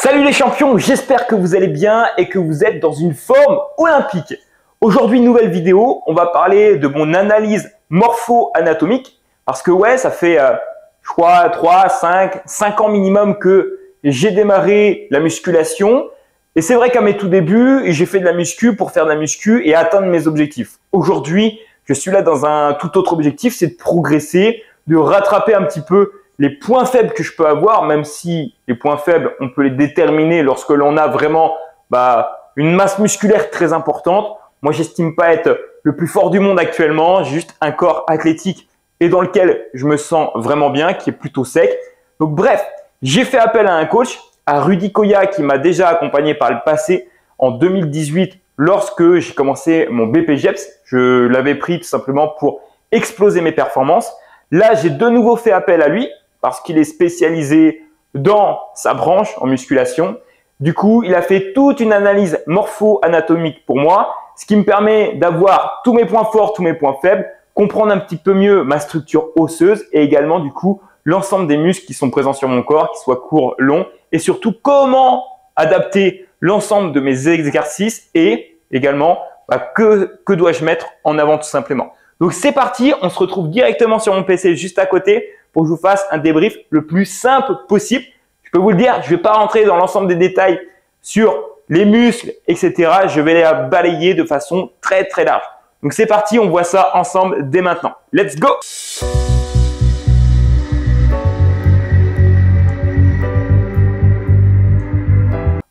Salut les champions, j'espère que vous allez bien et que vous êtes dans une forme olympique. Aujourd'hui, nouvelle vidéo, on va parler de mon analyse morpho-anatomique parce que ouais, ça fait je crois 3, 5 ans minimum que j'ai démarré la musculation. Et c'est vrai qu'à mes tout débuts, j'ai fait de la muscu pour faire de la muscu et atteindre mes objectifs. Aujourd'hui, je suis là dans un tout autre objectif, c'est de progresser, de rattraper un petit peu les points faibles que je peux avoir, même si les points faibles, on peut les déterminer lorsque l'on a vraiment une masse musculaire très importante. Moi, j'estime pas être le plus fort du monde actuellement. J'ai juste un corps athlétique et dans lequel je me sens vraiment bien, qui est plutôt sec. Donc bref, j'ai fait appel à un coach, à Rudy Koya, qui m'a déjà accompagné par le passé en 2018 lorsque j'ai commencé mon BPJEPS. Je l'avais pris tout simplement pour exploser mes performances. Là, j'ai de nouveau fait appel à lui parce qu'il est spécialisé dans sa branche en musculation. Du coup, il a fait toute une analyse morpho-anatomique pour moi, ce qui me permet d'avoir tous mes points forts, tous mes points faibles, comprendre un petit peu mieux ma structure osseuse et également du coup l'ensemble des muscles qui sont présents sur mon corps, qu'ils soient courts, longs, et surtout comment adapter l'ensemble de mes exercices et également que dois-je mettre en avant tout simplement. Donc c'est parti, on se retrouve directement sur mon PC juste à côté pour que je vous fasse un débrief le plus simple possible. Je peux vous le dire, je ne vais pas rentrer dans l'ensemble des détails sur les muscles, etc. Je vais les balayer de façon très large. Donc c'est parti, on voit ça ensemble dès maintenant. Let's go!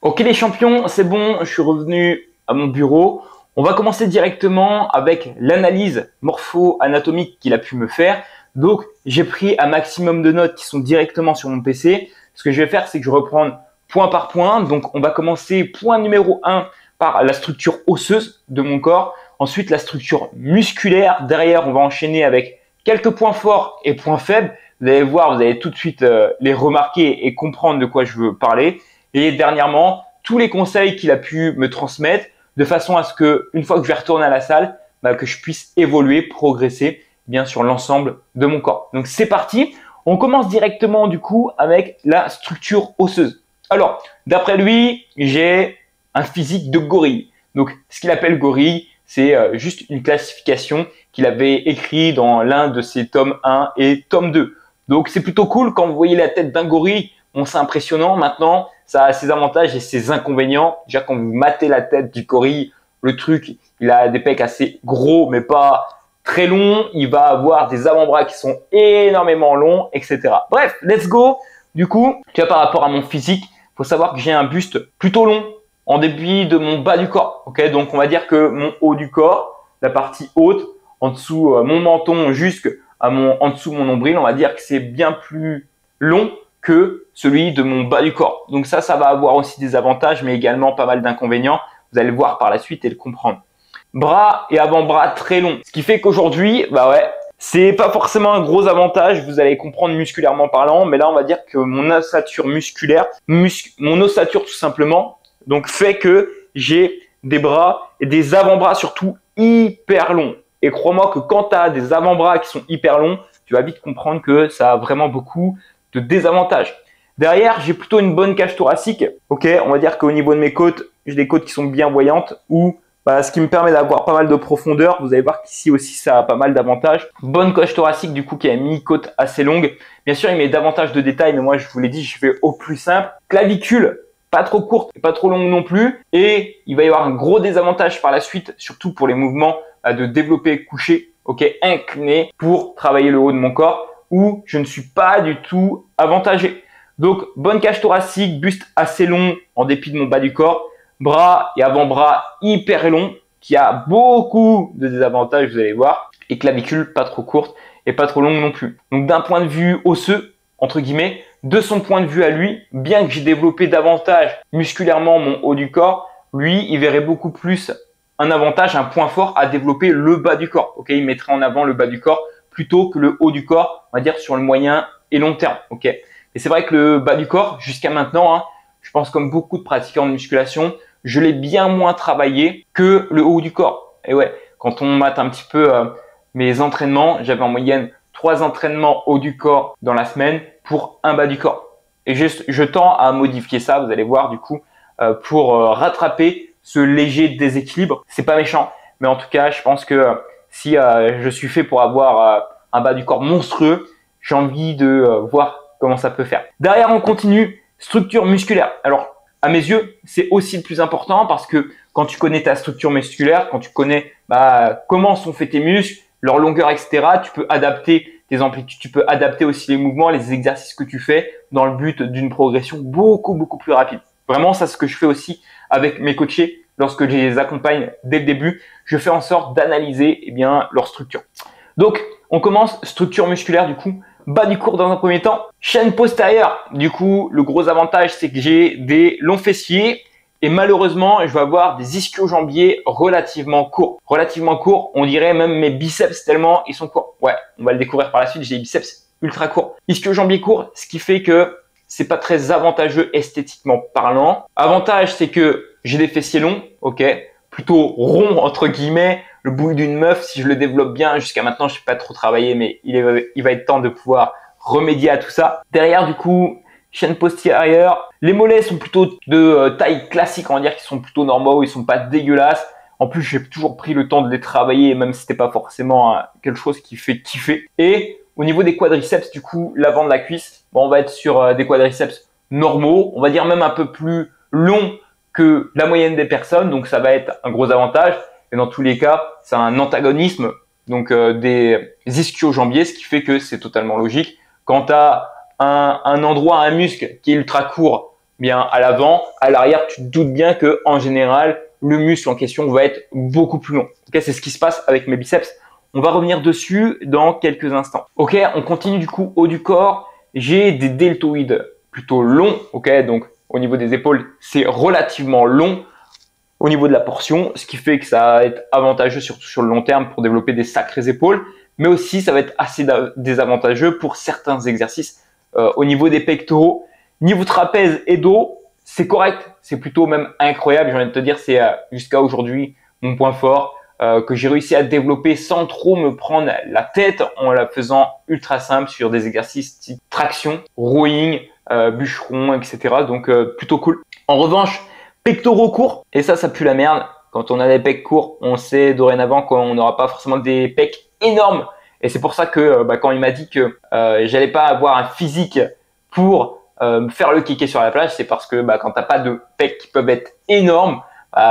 Ok les champions, c'est bon, je suis revenu à mon bureau. On va commencer directement avec l'analyse morpho-anatomique qu'il a pu me faire. Donc, j'ai pris un maximum de notes qui sont directement sur mon PC. Ce que je vais faire, c'est que je vais reprendre point par point. Donc, on va commencer point numéro 1 par la structure osseuse de mon corps. Ensuite, la structure musculaire. Derrière, on va enchaîner avec quelques points forts et points faibles. Vous allez voir, vous allez tout de suite les remarquer et comprendre de quoi je veux parler. Et dernièrement, tous les conseils qu'il a pu me transmettre de façon à ce que, une fois que je vais retourner à la salle, que je puisse évoluer, progresser bien sur l'ensemble de mon corps. Donc c'est parti. On commence directement du coup avec la structure osseuse. Alors, d'après lui, j'ai un physique de gorille. Donc, ce qu'il appelle gorille, c'est juste une classification qu'il avait écrit dans l'un de ses tomes 1 et tome 2. Donc, c'est plutôt cool quand vous voyez la tête d'un gorille. Bon, c'est impressionnant. Maintenant, ça a ses avantages et ses inconvénients. Déjà, quand vous matez la tête du gorille, le truc, il a des pecs assez gros, mais pas très longs. Il va avoir des avant-bras qui sont énormément longs, etc. Bref, let's go. Du coup, tu vois, par rapport à mon physique, il faut savoir que j'ai un buste plutôt long en débit de mon bas du corps. Ok, donc on va dire que mon haut du corps, la partie haute, en dessous mon menton en dessous mon nombril, on va dire que c'est bien plus long que celui de mon bas du corps. Donc ça va avoir aussi des avantages, mais également pas mal d'inconvénients. Vous allez le voir par la suite et le comprendre. Bras et avant-bras très longs. Ce qui fait qu'aujourd'hui, c'est pas forcément un gros avantage. Vous allez comprendre musculairement parlant, mais là, on va dire que mon ossature musculaire, mon ossature tout simplement, donc fait que j'ai des bras et des avant-bras surtout hyper longs. Et crois-moi que quand tu as des avant-bras qui sont hyper longs, tu vas vite comprendre que ça a vraiment beaucoup de désavantages. Derrière, j'ai plutôt une bonne cage thoracique. Ok, on va dire qu'au niveau de mes côtes, j'ai des côtes qui sont bien voyantes ou ce qui me permet d'avoir pas mal de profondeur. Vous allez voir qu'ici aussi, ça a pas mal d'avantages. Bonne cage thoracique du coup qui a une mi-côte assez longue. Bien sûr, il met davantage de détails, mais moi, je vous l'ai dit, je fais au plus simple. Clavicule, pas trop courte et pas trop longue non plus. Et il va y avoir un gros désavantage par la suite, surtout pour les mouvements de développé couché, ok, incliné pour travailler le haut de mon corps, où je ne suis pas du tout avantagé. Donc, bonne cage thoracique, buste assez long en dépit de mon bas du corps, bras et avant-bras hyper longs, qui a beaucoup de désavantages, vous allez voir, et clavicule pas trop courte et pas trop longue non plus. Donc, d'un point de vue osseux, entre guillemets, de son point de vue à lui, bien que j'ai développé davantage musculairement mon haut du corps, lui, il verrait beaucoup plus un avantage, un point fort à développer le bas du corps. Ok, il mettrait en avant le bas du corps plutôt que le haut du corps, on va dire sur le moyen et long terme. Ok. Et c'est vrai que le bas du corps, jusqu'à maintenant, je pense comme beaucoup de pratiquants de musculation, je l'ai bien moins travaillé que le haut du corps. Et ouais, quand on mate un petit peu mes entraînements, j'avais en moyenne 3 entraînements haut du corps dans la semaine pour un bas du corps. Et je tends à modifier ça, vous allez voir du coup, pour rattraper ce léger déséquilibre. C'est pas méchant, mais en tout cas, je pense que si je suis fait pour avoir un bas du corps monstrueux, j'ai envie de voir comment ça peut faire. Derrière, on continue, structure musculaire. Alors, à mes yeux, c'est aussi le plus important parce que quand tu connais ta structure musculaire, quand tu connais comment sont faits tes muscles, leur longueur, etc., tu peux adapter tes amplitudes, tu peux adapter aussi les mouvements, les exercices que tu fais dans le but d'une progression beaucoup plus rapide. Vraiment, ça, c'est ce que je fais aussi avec mes coachés lorsque je les accompagne dès le début. Je fais en sorte d'analyser leur structure. Donc, on commence structure musculaire du coup. Bas du corps dans un premier temps. Chaîne postérieure. Du coup, le gros avantage, c'est que j'ai des longs fessiers et malheureusement, je vais avoir des ischio-jambiers relativement courts. Relativement courts, on dirait même mes biceps tellement ils sont courts. Ouais, on va le découvrir par la suite, j'ai des biceps ultra courts. Ischio-jambiers courts, ce qui fait que c'est pas très avantageux esthétiquement parlant. Avantage, c'est que j'ai des fessiers longs, ok, plutôt ronds entre guillemets. Le bout d'une meuf, si je le développe bien, jusqu'à maintenant, je n'ai pas trop travaillé, mais il va être temps de pouvoir remédier à tout ça. Derrière, du coup, chaîne postérieure. Les mollets sont plutôt de taille classique, on va dire qu'ils sont plutôt normaux, ils sont pas dégueulasses. En plus, j'ai toujours pris le temps de les travailler, même si c'était pas forcément quelque chose qui fait kiffer. Et au niveau des quadriceps, du coup, l'avant de la cuisse, on va être sur des quadriceps normaux, on va dire même un peu plus longs que la moyenne des personnes, donc ça va être un gros avantage. Et dans tous les cas, c'est un antagonisme donc des ischio-jambiers, ce qui fait que c'est totalement logique. Quand tu as un endroit, un muscle qui est ultra court, bien à l'avant, à l'arrière, tu te doutes bien que en général, le muscle en question va être beaucoup plus long. Okay, c'est ce qui se passe avec mes biceps. On va revenir dessus dans quelques instants. Ok, on continue du coup haut du corps. J'ai des deltoïdes plutôt longs. Ok, donc au niveau des épaules, c'est relativement long. Au niveau de la portion, ce qui fait que ça va être avantageux surtout sur le long terme pour développer des sacrées épaules, mais aussi ça va être assez désavantageux pour certains exercices au niveau des pectoraux. Niveau trapèze et dos, c'est correct, c'est plutôt même incroyable, j'ai envie de te dire, c'est jusqu'à aujourd'hui mon point fort que j'ai réussi à développer sans trop me prendre la tête en la faisant ultra simple sur des exercices type traction, rowing, bûcheron, etc. Donc plutôt cool. En revanche, pectoraux courts, et ça pue la merde. Quand on a des pecs courts, on sait dorénavant qu'on n'aura pas forcément des pecs énormes. Et c'est pour ça que quand il m'a dit que j'allais pas avoir un physique pour faire le kéké sur la plage, c'est parce que quand t'as pas de pecs qui peuvent être énormes,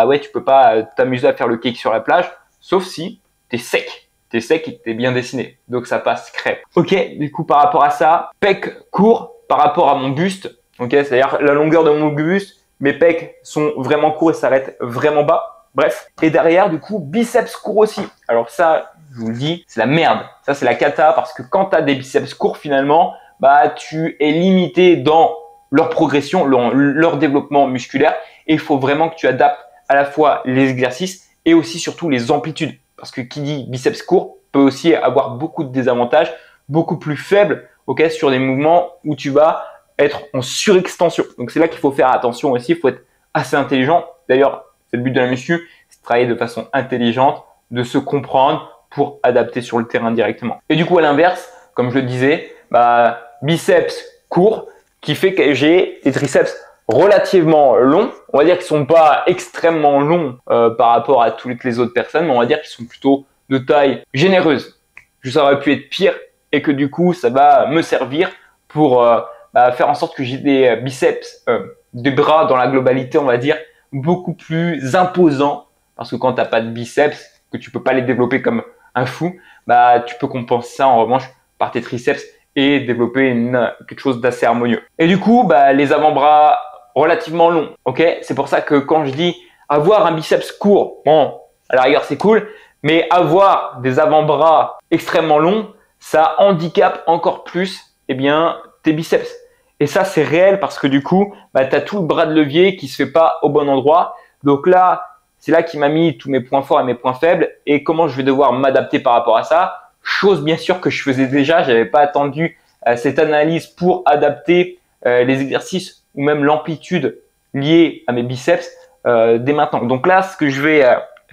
ouais, tu peux pas t'amuser à faire le kéké sur la plage, sauf si t'es sec. T'es sec et t'es bien dessiné. Donc ça passe crêpe. Ok, du coup par rapport à ça, pecs courts par rapport à mon buste. Ok, c'est-à-dire la longueur de mon buste. Mes pecs sont vraiment courts et s'arrêtent vraiment bas. Bref. Et derrière, du coup, biceps courts aussi. Alors ça, je vous le dis, c'est la merde. Ça, c'est la cata parce que quand tu as des biceps courts, finalement, tu es limité dans leur progression, leur développement musculaire. Et il faut vraiment que tu adaptes à la fois les exercices et aussi surtout les amplitudes. Parce que qui dit biceps court peut aussi avoir beaucoup de désavantages, beaucoup plus faibles, ok, sur des mouvements où tu vas être en surextension. Donc c'est là qu'il faut faire attention aussi, il faut être assez intelligent. D'ailleurs, c'est le but de la muscu, c'est de travailler de façon intelligente, de se comprendre pour adapter sur le terrain directement. Et du coup, à l'inverse, comme je le disais, biceps courts, qui fait que j'ai des triceps relativement longs. On va dire qu'ils sont pas extrêmement longs par rapport à toutes les autres personnes, mais on va dire qu'ils sont plutôt de taille généreuse. Ça aurait pu être pire et que du coup, ça va me servir pour faire en sorte que j'ai des biceps, des bras dans la globalité, on va dire, beaucoup plus imposants. Parce que quand tu n'as pas de biceps, que tu peux pas les développer comme un fou, tu peux compenser ça en revanche par tes triceps et développer quelque chose d'assez harmonieux. Et du coup, les avant-bras relativement longs. Ok, c'est pour ça que quand je dis avoir un biceps court, bon, à la rigueur c'est cool, mais avoir des avant-bras extrêmement longs, ça handicape encore plus tes biceps. Et ça, c'est réel parce que du coup, tu as tout le bras de levier qui se fait pas au bon endroit. Donc là, c'est là qu'il m'a mis tous mes points forts et mes points faibles et comment je vais devoir m'adapter par rapport à ça. Chose bien sûr que je faisais déjà, j'avais pas attendu cette analyse pour adapter les exercices ou même l'amplitude liée à mes biceps dès maintenant. Donc là, ce que je vais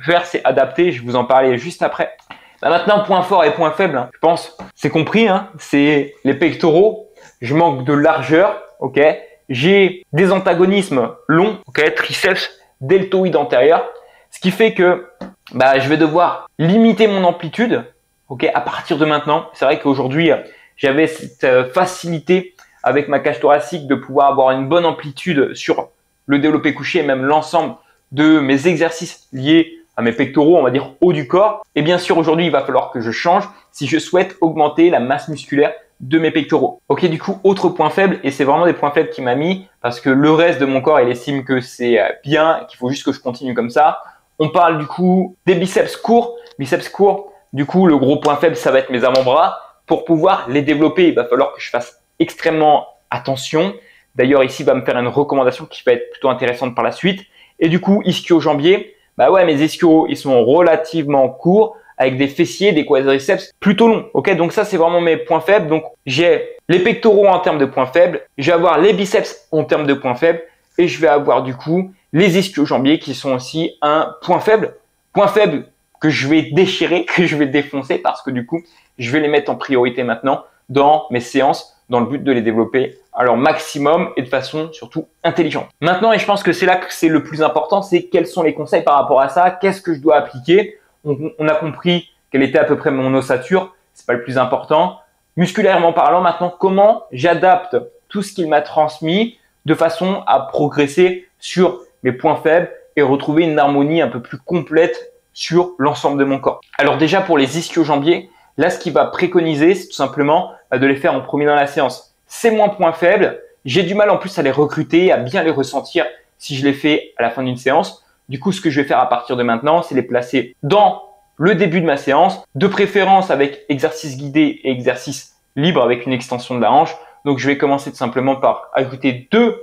faire, c'est adapter. Je vais vous en parler juste après. Maintenant, point fort et point faible, je pense, c'est compris, c'est les pectoraux. Je manque de largeur, ok, j'ai des antagonismes longs, ok, triceps, deltoïde antérieur, ce qui fait que je vais devoir limiter mon amplitude, ok, à partir de maintenant. C'est vrai qu'aujourd'hui, j'avais cette facilité avec ma cage thoracique de pouvoir avoir une bonne amplitude sur le développé couché et même l'ensemble de mes exercices liés à mes pectoraux, on va dire haut du corps. Et bien sûr, aujourd'hui, il va falloir que je change si je souhaite augmenter la masse musculaire de mes pectoraux. Ok, du coup, autre point faible, et c'est vraiment des points faibles qu'il m'a mis parce que le reste de mon corps, il estime que c'est bien, qu'il faut juste que je continue comme ça. On parle du coup des biceps courts. Biceps courts, du coup, le gros point faible, ça va être mes avant-bras. Pour pouvoir les développer, il va falloir que je fasse extrêmement attention. D'ailleurs, ici, il va me faire une recommandation qui va être plutôt intéressante par la suite. Et du coup, ischio-jambier, mes ischios, ils sont relativement courts avec des fessiers, des quadriceps plutôt longs. Ok, donc ça, c'est vraiment mes points faibles. Donc, j'ai les pectoraux en termes de points faibles. Je vais avoir les biceps en termes de points faibles. Et je vais avoir du coup les ischio-jambiers qui sont aussi un point faible. Point faible que je vais déchirer, que je vais défoncer parce que du coup, je vais les mettre en priorité maintenant dans mes séances dans le but de les développer à leur maximum et de façon surtout intelligente. Maintenant, et je pense que c'est là que c'est le plus important, c'est quels sont les conseils par rapport à ça, qu'est-ce que je dois appliquer. On a compris quelle était à peu près mon ossature, c'est pas le plus important. Musculairement parlant, maintenant, comment j'adapte tout ce qu'il m'a transmis de façon à progresser sur mes points faibles et retrouver une harmonie un peu plus complète sur l'ensemble de mon corps. Alors déjà pour les ischio-jambiers, là ce qu'il va préconiser, c'est tout simplement de les faire en premier dans la séance. C'est moins point faible, j'ai du mal en plus à les recruter, à bien les ressentir si je les fais à la fin d'une séance. Du coup, ce que je vais faire à partir de maintenant, c'est les placer dans le début de ma séance, de préférence avec exercice guidé et exercice libre avec une extension de la hanche. Donc, je vais commencer tout simplement par ajouter 2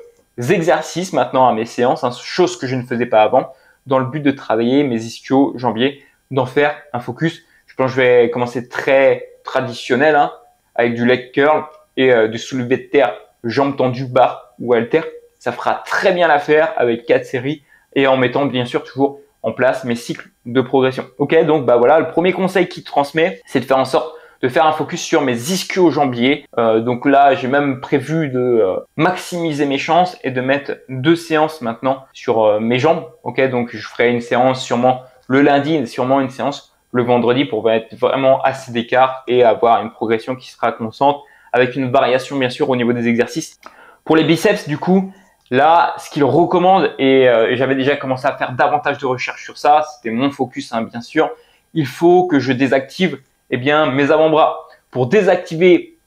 exercices maintenant à mes séances, chose que je ne faisais pas avant, dans le but de travailler mes ischio-jambiers, d'en faire un focus. Je pense que je vais commencer très traditionnel, avec du leg curl et du soulevé de terre, jambes tendues, barre ou halter. Ça fera très bien l'affaire avec 4 séries et en mettant bien sûr toujours en place mes cycles de progression. Ok, donc voilà, le premier conseil qu'il transmet, c'est de faire en sorte de faire un focus sur mes ischio-jambiers. Donc là, j'ai même prévu de maximiser mes chances et de mettre 2 séances maintenant sur mes jambes. Ok, donc je ferai une séance sûrement le lundi et sûrement une séance le vendredi pour mettre vraiment assez d'écart et avoir une progression qui sera constante avec une variation bien sûr au niveau des exercices. Pour les biceps, du coup, là, ce qu'il recommande, et j'avais déjà commencé à faire davantage de recherches sur ça, c'était mon focus bien sûr, il faut que je désactive mes avant-bras. Pour désactiver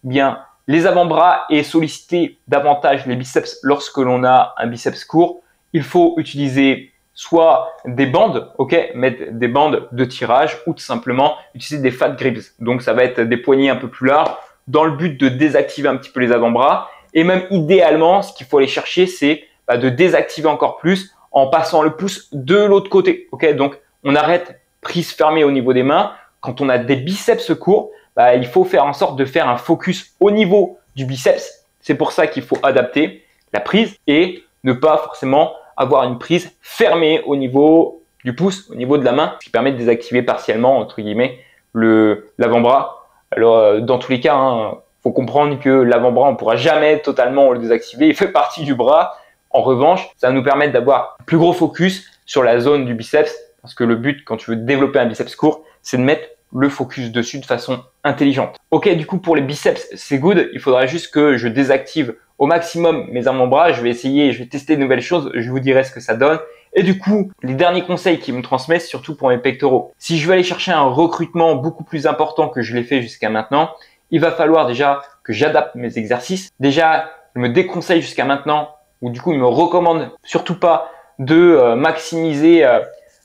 les avant-bras et solliciter davantage les biceps lorsque l'on a un biceps court, il faut utiliser soit des bandes, mettre des bandes de tirage ou tout simplement utiliser des fat grips. Donc, ça va être des poignées un peu plus larges dans le but de désactiver un petit peu les avant-bras. Et même idéalement, ce qu'il faut aller chercher, c'est de désactiver encore plus en passant le pouce de l'autre côté. Donc, on arrête prise fermée au niveau des mains. Quand on a des biceps courts, il faut faire en sorte de faire un focus au niveau du biceps. C'est pour ça qu'il faut adapter la prise et ne pas forcément avoir une prise fermée au niveau du pouce, au niveau de la main, ce qui permet de désactiver partiellement, entre guillemets, l'avant-bras. Alors, dans tous les cas, faut comprendre que l'avant-bras, on ne pourra jamais totalement le désactiver. Il fait partie du bras. En revanche, ça va nous permettre d'avoir un plus gros focus sur la zone du biceps parce que le but, quand tu veux développer un biceps court, c'est de mettre le focus dessus de façon intelligente. Ok, du coup, pour les biceps, c'est good. Il faudra juste que je désactive au maximum mes avant-bras. Je vais essayer, je vais tester de nouvelles choses. Je vous dirai ce que ça donne. Et du coup, les derniers conseils qu'il me transmet, surtout pour mes pectoraux. Si je veux aller chercher un recrutement beaucoup plus important que je l'ai fait jusqu'à maintenant, il va falloir déjà que j'adapte mes exercices. Déjà, il me déconseille jusqu'à maintenant, ou du coup, il me recommande surtout pas de maximiser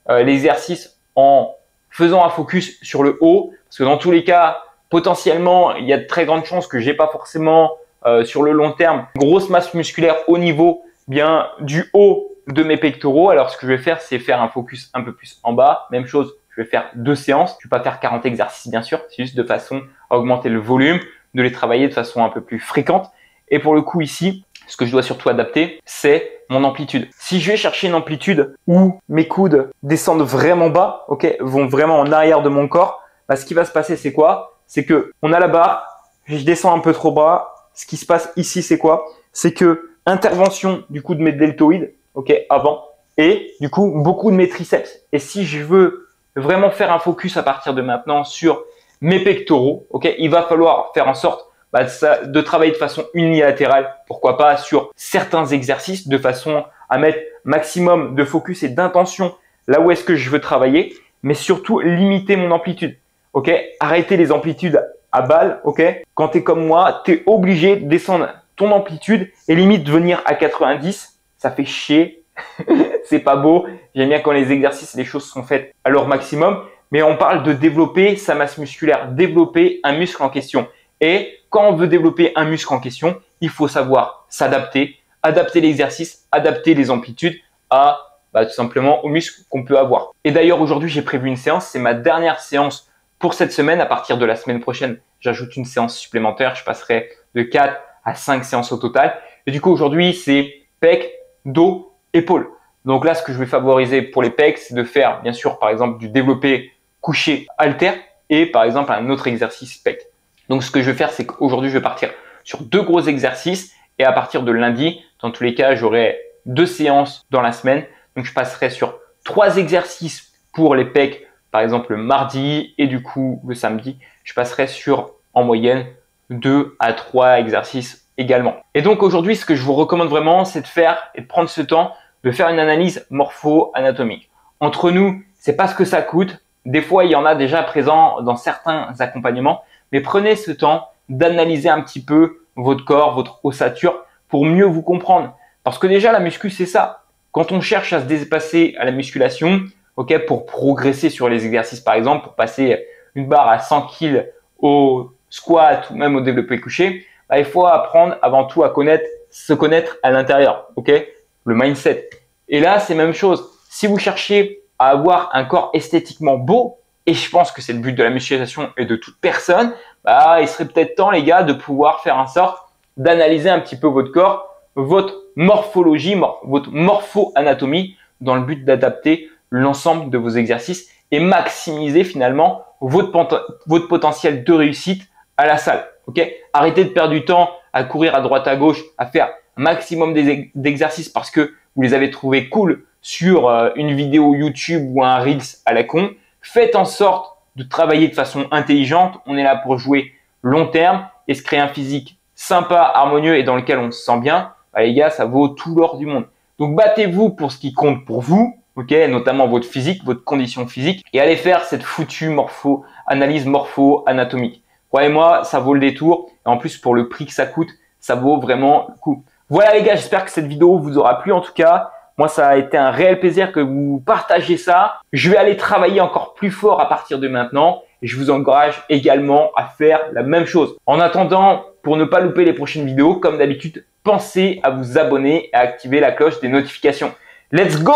l'exercice en faisant un focus sur le haut, parce que dans tous les cas, potentiellement, il y a de très grandes chances que j'ai pas forcément sur le long terme une grosse masse musculaire au niveau du haut de mes pectoraux. Alors, ce que je vais faire, c'est faire un focus un peu plus en bas. Même chose, je vais faire 2 séances. Je vais pas faire 40 exercices, bien sûr. C'est juste de façon à augmenter le volume, de les travailler de façon un peu plus fréquente. Et pour le coup ici, ce que je dois surtout adapter, c'est mon amplitude. Si je vais chercher une amplitude où mes coudes descendent vraiment bas, vont vraiment en arrière de mon corps, ce qui va se passer, c'est quoi? C'est que on a la barre, je descends un peu trop bas. Ce qui se passe ici, c'est quoi? c'est que intervention du coup de mes deltoïdes, ok, avant, et du coup beaucoup de mes triceps. Et si je veux vraiment faire un focus à partir de maintenant sur mes pectoraux, ok, il va falloir faire en sorte de travailler de façon unilatérale, pourquoi pas sur certains exercices, de façon à mettre maximum de focus et d'intention là où est-ce que je veux travailler, mais surtout limiter mon amplitude. Ok, arrêter les amplitudes à balle. Ok, quand tu es comme moi, tu es obligé de descendre ton amplitude et limite venir à 90. Ça fait chier. C'est pas beau. J'aime bien quand les exercices, les choses sont faites à leur maximum. Mais on parle de développer sa masse musculaire, développer un muscle en question. Et quand on veut développer un muscle en question, il faut savoir s'adapter, adapter l'exercice, adapter les amplitudes à tout simplement aux muscles qu'on peut avoir. Et d'ailleurs, aujourd'hui, j'ai prévu une séance. C'est ma dernière séance pour cette semaine. À partir de la semaine prochaine, j'ajoute une séance supplémentaire. Je passerai de 4 à 5 séances au total. Et du coup, aujourd'hui, c'est pec, dos, épaules. Donc là, ce que je vais favoriser pour les pecs, c'est de faire, bien sûr, par exemple, du développé couché haltère et par exemple un autre exercice pec. Donc, ce que je vais faire, c'est qu'aujourd'hui, je vais partir sur 2 gros exercices et à partir de lundi, dans tous les cas, j'aurai 2 séances dans la semaine. Donc, je passerai sur 3 exercices pour les pecs, par exemple le mardi et du coup le samedi, je passerai sur en moyenne 2 à 3 exercices également. Et donc aujourd'hui, ce que je vous recommande vraiment, c'est de faire et de prendre ce temps de faire une analyse morpho-anatomique. Entre nous, c'est pas ce que ça coûte. Des fois, il y en a déjà présent dans certains accompagnements, mais prenez ce temps d'analyser un petit peu votre corps, votre ossature pour mieux vous comprendre. Parce que déjà, la muscu, c'est ça. Quand on cherche à se dépasser à la musculation, ok, pour progresser sur les exercices, par exemple, pour passer une barre à 100 kg au squat ou même au développé couché, il faut apprendre avant tout à se connaître à l'intérieur, ok, le mindset. Et là, c'est la même chose. Si vous cherchez à avoir un corps esthétiquement beau, et je pense que c'est le but de la musculation et de toute personne, il serait peut-être temps, les gars, de pouvoir faire en sorte d'analyser un petit peu votre corps, votre morphologie, votre morpho-anatomie, dans le but d'adapter l'ensemble de vos exercices et maximiser finalement votre potentiel de réussite à la salle. Ok, arrêtez de perdre du temps à courir à droite à gauche, à faire un maximum d'exercices parce que vous les avez trouvés cool sur une vidéo YouTube ou un Reels à la con. Faites en sorte de travailler de façon intelligente. On est là pour jouer long terme et se créer un physique sympa, harmonieux et dans lequel on se sent bien. Les gars, ça vaut tout l'or du monde. Donc battez-vous pour ce qui compte pour vous, ok, notamment votre physique, votre condition physique, et allez faire cette foutue analyse morpho-anatomique. Croyez-moi, ça vaut le détour. Et en plus, pour le prix que ça coûte, ça vaut vraiment le coup. Voilà les gars, j'espère que cette vidéo vous aura plu en tout cas. Moi, ça a été un réel plaisir que vous partagiez ça. Je vais aller travailler encore plus fort à partir de maintenant. Et je vous encourage également à faire la même chose. En attendant, pour ne pas louper les prochaines vidéos, comme d'habitude, pensez à vous abonner et à activer la cloche des notifications. Let's go!